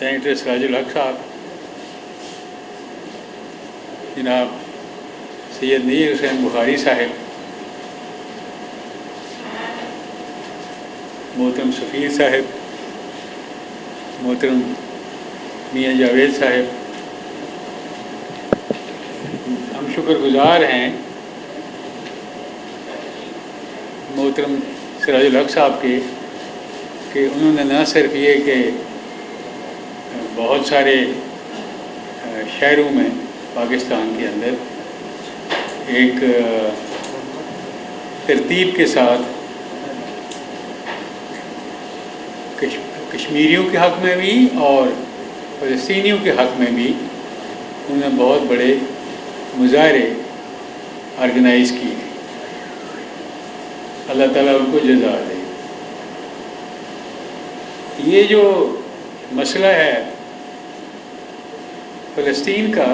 Senator سراج الحق صاحب، جناب سید نیر حسین بخاری صاحب، محترم سفیر صاحب، محترم میاں جاوید صاحب، ہم شکر گزار ہیں محترم سراج الحق صاحب کے کہ انہوں نے نہ صرف یہ کہ بہت سارے شہروں میں پاکستان کے اندر ایک ترتیب کے ساتھ کشمیریوں کے حق میں بھی اور فلسطینیوں کے حق میں بھی انہوں نے بہت بڑے مظاہرے آرگنائز کیے. اللہ تعالیٰ ان کو جزا دے. یہ جو مسئلہ ہے فلسطین کا،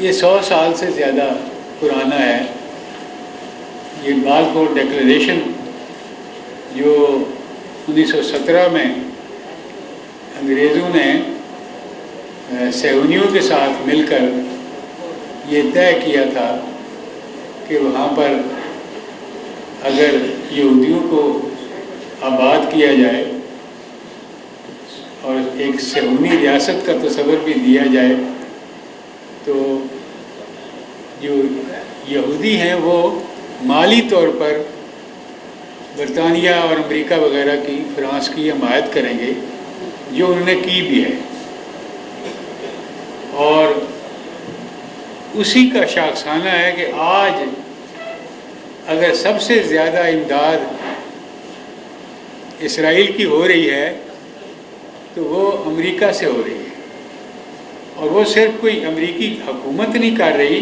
یہ 100 سال سے زیادہ پرانا ہے. یہ بالفور ڈکلیریشن جو 1917 میں انگریزوں نے صہیونیوں کے ساتھ مل کر یہ طے کیا تھا کہ وہاں پر اگر یہودیوں کو آباد کیا جائے اور ایک صہیونی ریاست کا تصور بھی دیا جائے تو جو یہودی ہیں وہ مالی طور پر برطانیہ اور امریکہ وغیرہ کی، فرانس کی حمایت کریں گے، جو انہوں نے کی بھی ہے. اور اسی کا شاخسانہ ہے کہ آج اگر سب سے زیادہ امداد اسرائیل کی ہو رہی ہے تو وہ امریکہ سے ہو رہی ہے. اور وہ صرف کوئی امریکی حکومت نہیں کر رہی،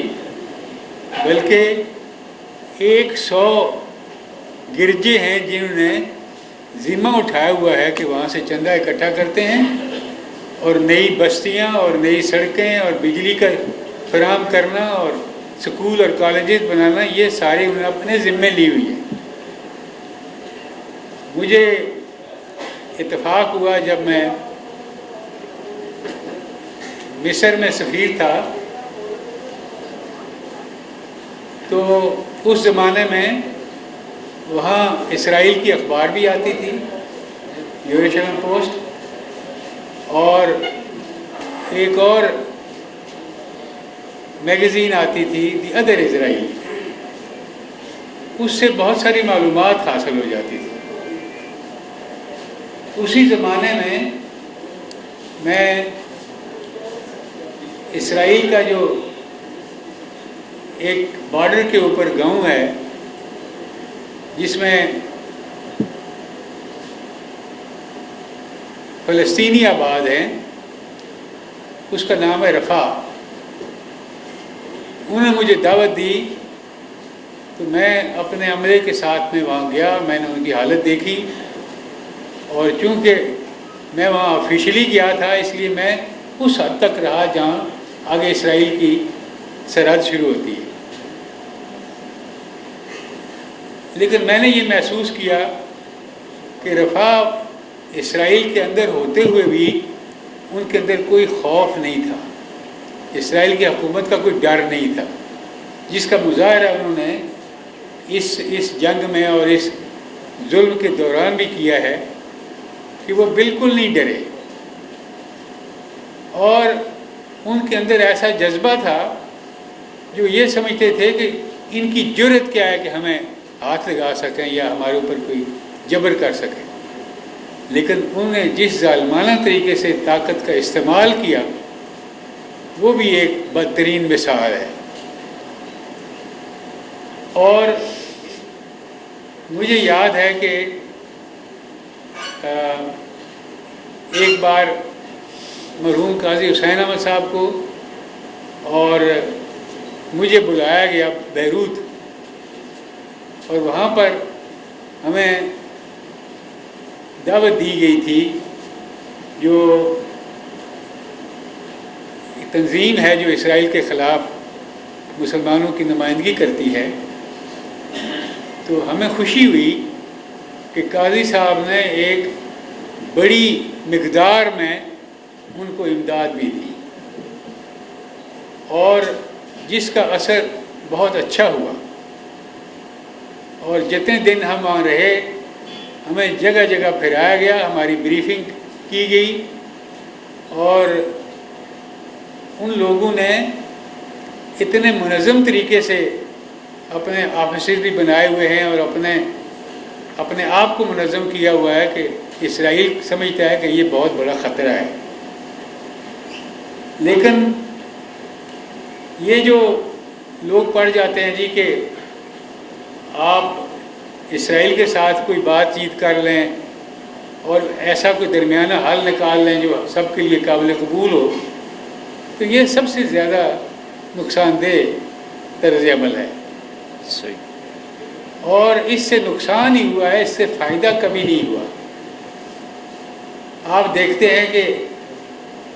بلکہ 100 گرجے ہیں جنہوں نے ذمہ اٹھایا ہوا ہے کہ وہاں سے چندہ اکٹھا کرتے ہیں اور نئی بستیاں اور نئی سڑکیں اور بجلی کا فراہم کرنا اور سکول اور کالجز بنانا، یہ سارے انہوں نے اپنے ذمے لی ہوئی ہے. مجھے اتفاق ہوا جب میں مصر میں سفیر تھا تو اس زمانے میں وہاں اسرائیل کی اخبار بھی آتی تھی، یروشلم پوسٹ، اور ایک اور میگزین آتی تھی دی ادر اسرائیل. اس سے بہت ساری معلومات حاصل ہو جاتی تھی. اسی زمانے میں اسرائیل کا جو ایک بارڈر کے اوپر گاؤں ہے جس میں فلسطینی آباد ہیں، اس کا نام ہے رفح. انہوں نے مجھے دعوت دی تو میں اپنے عملے کے ساتھ میں وہاں گیا. میں نے ان کی حالت دیکھی اور چونکہ میں وہاں آفیشلی گیا تھا اس لیے میں اس حد تک رہا جہاں آگے اسرائیل کی سرحد شروع ہوتی ہے. لیکن میں نے یہ محسوس کیا کہ رفح اسرائیل کے اندر ہوتے ہوئے بھی ان کے اندر کوئی خوف نہیں تھا، اسرائیل کی حکومت کا کوئی ڈر نہیں تھا، جس کا مظاہرہ انہوں نے اس جنگ میں اور اس ظلم کے دوران بھی کیا ہے کہ وہ بالکل نہیں ڈرے. اور ان کے اندر ایسا جذبہ تھا جو یہ سمجھتے تھے کہ ان کی جرأت کیا ہے کہ ہمیں ہاتھ لگا سکیں یا ہمارے اوپر کوئی جبر کر سکیں. لیکن انہوں نے جس ظالمانہ طریقے سے طاقت کا استعمال کیا وہ بھی ایک بدترین مثال ہے. اور مجھے یاد ہے کہ ایک بار مرحوم قاضی حسین احمد صاحب کو اور مجھے بلایا گیا بیروت، اور وہاں پر ہمیں دعوت دی گئی تھی جو ایک تنظیم ہے جو اسرائیل کے خلاف مسلمانوں کی نمائندگی کرتی ہے. تو ہمیں خوشی ہوئی کہ قاضی صاحب نے ایک بڑی مقدار میں ان کو امداد بھی دی، اور جس کا اثر بہت اچھا ہوا۔ اور جتنے دن ہم وہاں رہے ہمیں جگہ جگہ پھرایا گیا، ہماری بریفنگ کی گئی، اور ان لوگوں نے اتنے منظم طریقے سے اپنے آفیسر بھی بنائے ہوئے ہیں اور اپنے آپ کو منظم کیا ہوا ہے کہ اسرائیل سمجھتا ہے کہ یہ بہت بڑا خطرہ ہے۔ لیکن یہ جو لوگ پڑھ جاتے ہیں جی کہ آپ اسرائیل کے ساتھ کوئی بات چیت کر لیں اور ایسا کوئی درمیانہ حل نکال لیں جو سب کے لیے قابل قبول ہو، تو یہ سب سے زیادہ نقصان دہ طرز عمل ہے۔ صحیح۔ اور اس سے نقصان ہی ہوا ہے، اس سے فائدہ کبھی نہیں ہوا۔ آپ دیکھتے ہیں کہ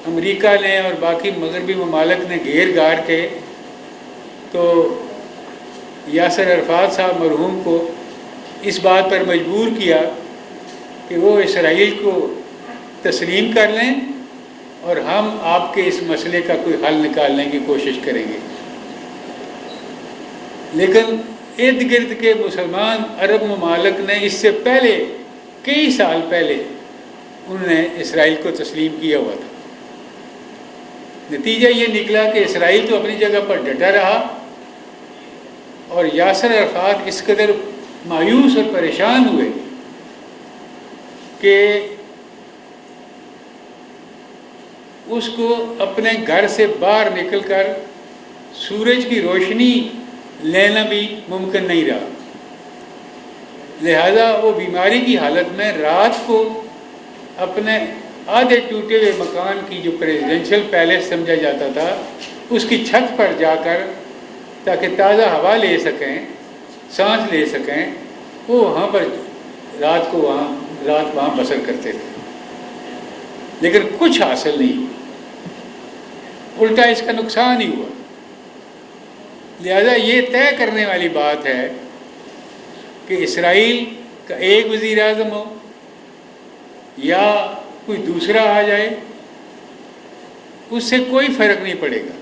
امریکہ نے اور باقی مغربی ممالک نے گھیر گار کے تو یاسر عرفات صاحب مرحوم کو اس بات پر مجبور کیا کہ وہ اسرائیل کو تسلیم کر لیں اور ہم آپ کے اس مسئلے کا کوئی حل نکالنے کی کوشش کریں گے۔ لیکن ارد گرد کے مسلمان عرب ممالک نے اس سے پہلے کئی سال پہلے انہوں نے اسرائیل کو تسلیم کیا ہوا تھا۔ نتیجہ یہ نکلا کہ اسرائیل تو اپنی جگہ پر ڈٹا رہا، اور یاسر عرفات اس قدر مایوس اور پریشان ہوئے کہ اس کو اپنے گھر سے باہر نکل کر سورج کی روشنی لینا بھی ممکن نہیں رہا۔ لہذا وہ بیماری کی حالت میں رات کو اپنے آدھے ٹوٹے ہوئے مکان کی جو پریزیڈنشل پیلیس سمجھا جاتا تھا اس کی چھت پر جا کر تاکہ تازہ ہوا لے سکیں، سانس لے سکیں، وہ وہاں پر رات وہاں بسر کرتے تھے۔ لیکن کچھ حاصل نہیں ہوا، الٹا اس کا نقصان ہی ہوا۔ لہذا یہ طے کرنے والی بات ہے کہ اسرائیل کا ایک وزیر اعظم ہو یا کوئی دوسرا آ جائے، اس سے کوئی فرق نہیں پڑے گا۔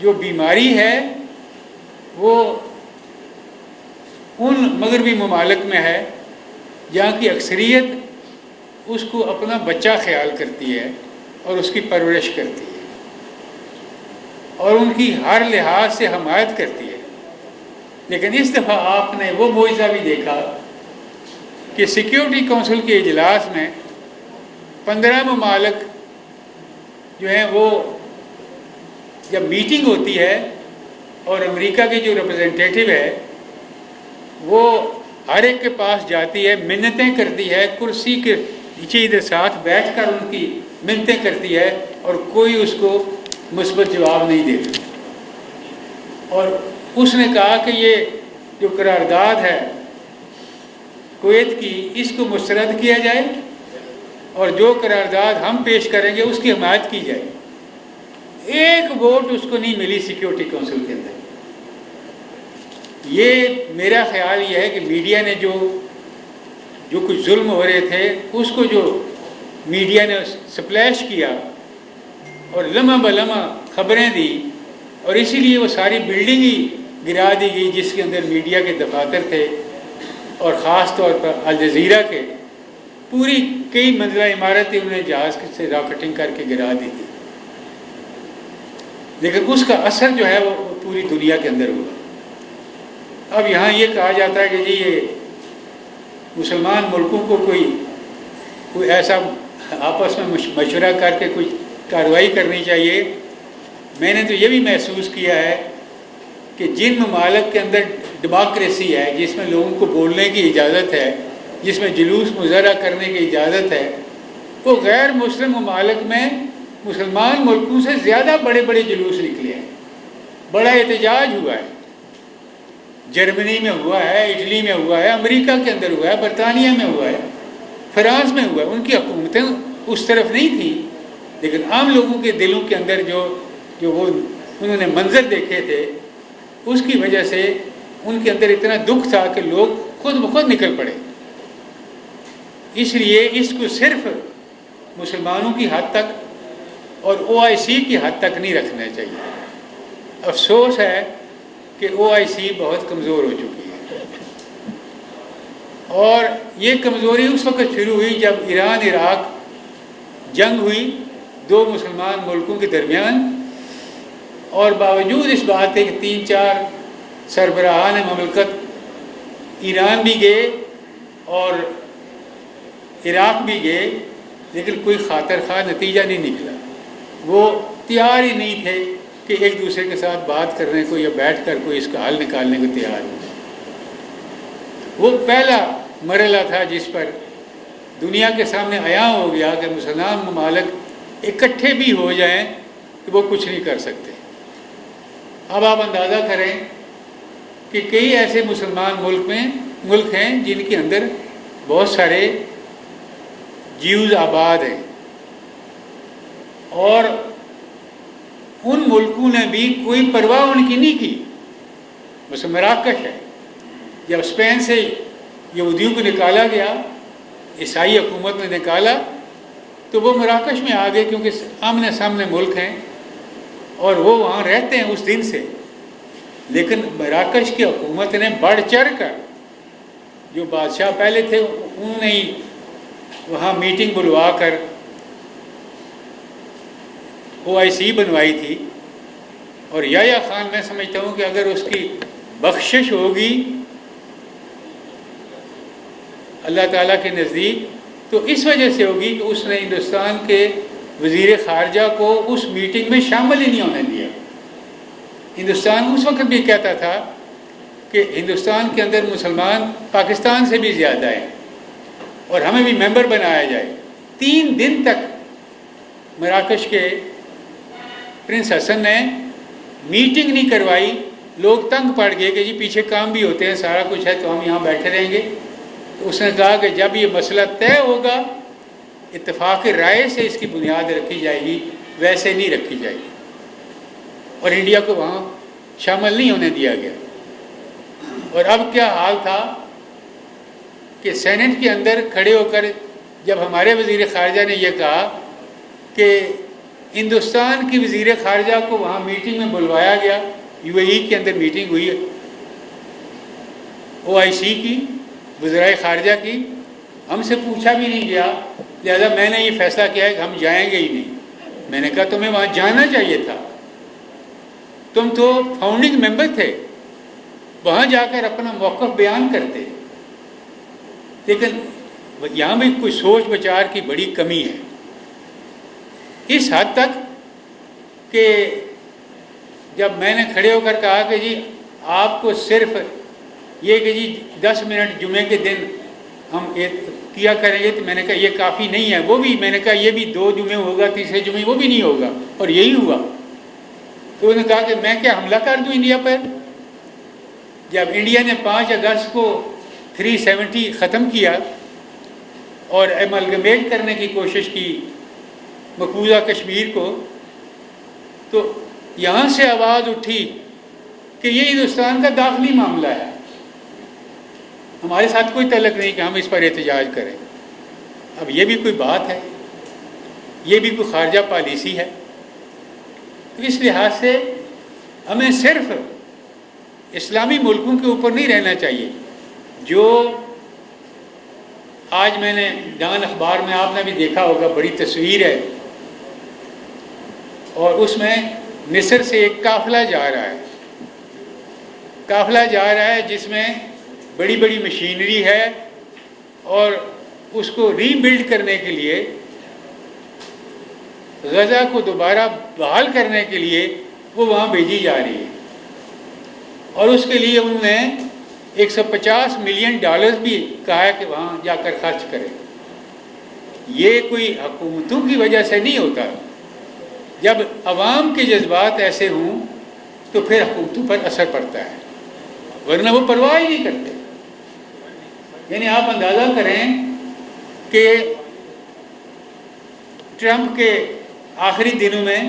جو بیماری ہے وہ ان مغربی ممالک میں ہے جہاں کی اکثریت اس کو اپنا بچہ خیال کرتی ہے اور اس کی پرورش کرتی ہے اور ان کی ہر لحاظ سے حمایت کرتی ہے۔ لیکن اس دفعہ آپ نے وہ معجزہ بھی دیکھا کہ سیکیورٹی کونسل کے اجلاس میں 15 ممالک جو ہیں وہ جب میٹنگ ہوتی ہے اور امریکہ کی جو ریپرزینٹیٹیو ہے وہ ہر ایک کے پاس جاتی ہے، منتیں کرتی ہے، کرسی کے نیچے ادھر ساتھ بیٹھ کر ان کی منتیں کرتی ہے اور کوئی اس کو مثبت جواب نہیں دیتا۔ اور اس نے کہا کہ یہ جو قرارداد ہے کویت کی، اس کو مسترد کیا جائے اور جو قرارداد ہم پیش کریں گے اس کی حمایت کی جائے۔ ایک ووٹ اس کو نہیں ملی سیکیورٹی کونسل کے اندر۔ یہ میرا خیال یہ ہے کہ میڈیا نے جو کچھ ظلم ہو رہے تھے اس کو جو میڈیا نے سپلیش کیا اور لمحہ بلمحہ خبریں دی، اور اسی لیے وہ ساری بلڈنگ ہی گرا دی گئی جس کے اندر میڈیا کے دفاتر تھے، اور خاص طور پر الجزیرہ کے پوری کئی منزلہ عمارتیں انہیں جہاز سے راکٹنگ کر کے گرا دی تھی۔ لیکن اس کا اثر جو ہے وہ پوری دنیا کے اندر ہوا۔ اب یہاں یہ کہا جاتا ہے کہ جی یہ مسلمان ملکوں کو کوئی ایسا آپس میں مشورہ کر کے کوئی کارروائی کرنی چاہیے۔ میں نے تو یہ بھی محسوس کیا ہے کہ جن ممالک کے اندر ڈیموکریسی ہے، جس میں لوگوں کو بولنے کی اجازت ہے، جس میں جلوس مظاہرہ کرنے کی اجازت ہے، وہ غیر مسلم ممالک میں مسلمان ملکوں سے زیادہ بڑے بڑے جلوس نکلے ہیں، بڑا احتجاج ہوا ہے۔ جرمنی میں ہوا ہے، اٹلی میں ہوا ہے، امریکہ کے اندر ہوا ہے، برطانیہ میں ہوا ہے، فرانس میں ہوا ہے۔ ان کی حکومتیں اس طرف نہیں تھیں، لیکن عام لوگوں کے دلوں کے اندر جو وہ انہوں نے منظر دیکھے تھے اس کی وجہ سے ان کے اندر اتنا دکھ تھا کہ لوگ خود بخود نکل پڑے۔ اس لیے اس کو صرف مسلمانوں کی حد تک اور OIC کی حد تک نہیں رکھنا چاہیے۔ افسوس ہے کہ OIC بہت کمزور ہو چکی ہے، اور یہ کمزوری اس وقت شروع ہوئی جب ایران عراق جنگ ہوئی دو مسلمان ملکوں کے درمیان، اور باوجود اس بات ہے کہ 3-4 سربراہان مملکت ایران بھی گئے اور عراق بھی گئے، لیکن کوئی خاطر خواہ نتیجہ نہیں نکلا۔ وہ تیار ہی نہیں تھے کہ ایک دوسرے کے ساتھ بات کرنے کو یا بیٹھ کر کوئی اس کا حل نکالنے کو تیار ہو۔ وہ پہلا مرحلہ تھا جس پر دنیا کے سامنے عیاں ہو گیا کہ مسلمان ممالک اکٹھے بھی ہو جائیں کہ وہ کچھ نہیں کر سکتے۔ اب آپ اندازہ کریں کہ کئی ایسے مسلمان ملک ہیں جن کے اندر بہت سارے جیوز آباد ہیں، اور ان ملکوں نے بھی کوئی پرواہ ان کی نہیں کی۔ مثلا مراکش ہے، جب اسپین سے یہودیوں کو نکالا گیا، عیسائی حکومت نے نکالا، تو وہ مراکش میں آ گئے کیونکہ آمنے سامنے ملک ہیں اور وہ وہاں رہتے ہیں اس دن سے۔ لیکن مراکش کی حکومت نے بڑھ چڑھ کر، جو بادشاہ پہلے تھے انہوں نے ہی وہاں میٹنگ بلوا کر OIC بنوائی تھی، اور یحییٰ خان میں سمجھتا ہوں کہ اگر اس کی بخشش ہوگی اللہ تعالیٰ کے نزدیک تو اس وجہ سے ہوگی کہ اس نے ہندوستان کے وزیر خارجہ کو اس میٹنگ میں شامل ہی نہیں ہونے دیا۔ ہندوستان اس وقت بھی کہتا تھا کہ ہندوستان کے اندر مسلمان پاکستان سے بھی زیادہ ہیں اور ہمیں بھی ممبر بنایا جائے۔ 3 دن تک مراکش کے پرنس حسن نے میٹنگ نہیں کروائی، لوگ تنگ پڑ گئے کہ جی پیچھے کام بھی ہوتے ہیں، سارا کچھ ہے تو ہم یہاں بیٹھے رہیں گے۔ تو اس نے کہا کہ جب یہ مسئلہ طے ہوگا اتفاق رائے سے اس کی بنیاد رکھی جائے گی، ویسے نہیں رکھی جائے گی، اور انڈیا کو وہاں شامل نہیں ہونے دیا گیا۔ اور اب کیا حال تھا کہ سینٹ کے اندر کھڑے ہو کر جب ہمارے وزیر خارجہ نے یہ کہا کہ ہندوستان کی وزیر خارجہ کو وہاں میٹنگ میں بلوایا گیا، UAE کے اندر میٹنگ ہوئی ہے OIC کی، وزرائے خارجہ کی، ہم سے پوچھا بھی نہیں گیا، لہذا میں نے یہ فیصلہ کیا ہے کہ ہم جائیں گے ہی نہیں۔ میں نے کہا تمہیں وہاں جانا چاہیے تھا، تم تو فاؤنڈنگ ممبر تھے، وہاں جا کر اپنا موقف بیان کرتے۔ لیکن یہاں بھی کوئی سوچ بچار کی بڑی کمی ہے، اس حد تک کہ جب میں نے کھڑے ہو کر کہا کہ جی آپ کو صرف یہ کہ جی 10 منٹ جمعے کے دن ہم کیا کریں گے، تو میں نے کہا یہ کافی نہیں ہے۔ وہ بھی میں نے کہا یہ بھی 2 جمعے ہوگا، تیسرے جمعے وہ بھی نہیں ہوگا، اور یہی ہوا۔ تو انہوں نے کہا کہ میں کیا حملہ کر دوں انڈیا پر؟ جب انڈیا نے 5 اگست کو 370 ختم کیا اور ایملگمیٹ کرنے کی کوشش کی مقبوضہ کشمیر کو، تو یہاں سے آواز اٹھی کہ یہ ہندوستان کا داخلی معاملہ ہے، ہمارے ساتھ کوئی تعلق نہیں کہ ہم اس پر احتجاج کریں۔ اب یہ بھی کوئی بات ہے؟ یہ بھی کوئی خارجہ پالیسی ہے؟ تو اس لحاظ سے ہمیں صرف اسلامی ملکوں کے اوپر نہیں رہنا چاہیے۔ جو آج میں نے ڈان اخبار میں آپ نے بھی دیکھا ہوگا، بڑی تصویر ہے، اور اس میں مصر سے ایک قافلہ جا رہا ہے جس میں بڑی بڑی مشینری ہے، اور اس کو ری بلڈ کرنے کے لیے، غزہ کو دوبارہ بحال کرنے کے لیے وہ وہاں بھیجی جا رہی ہے، اور اس کے لیے انہوں نے $150 ملین بھی کہا ہے کہ وہاں جا کر خرچ کرے۔ یہ کوئی حکومتوں کی وجہ سے نہیں ہوتا، جب عوام کے جذبات ایسے ہوں تو پھر حکومتوں پر اثر پڑتا ہے، ورنہ وہ پرواہ ہی نہیں کرتے۔ یعنی آپ اندازہ کریں کہ ٹرمپ کے آخری دنوں میں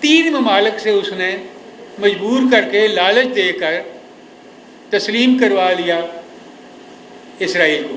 3 ممالک سے اس نے مجبور کر کے، لالچ دے کر تسلیم کروا لیا اسرائیل کو۔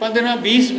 15-20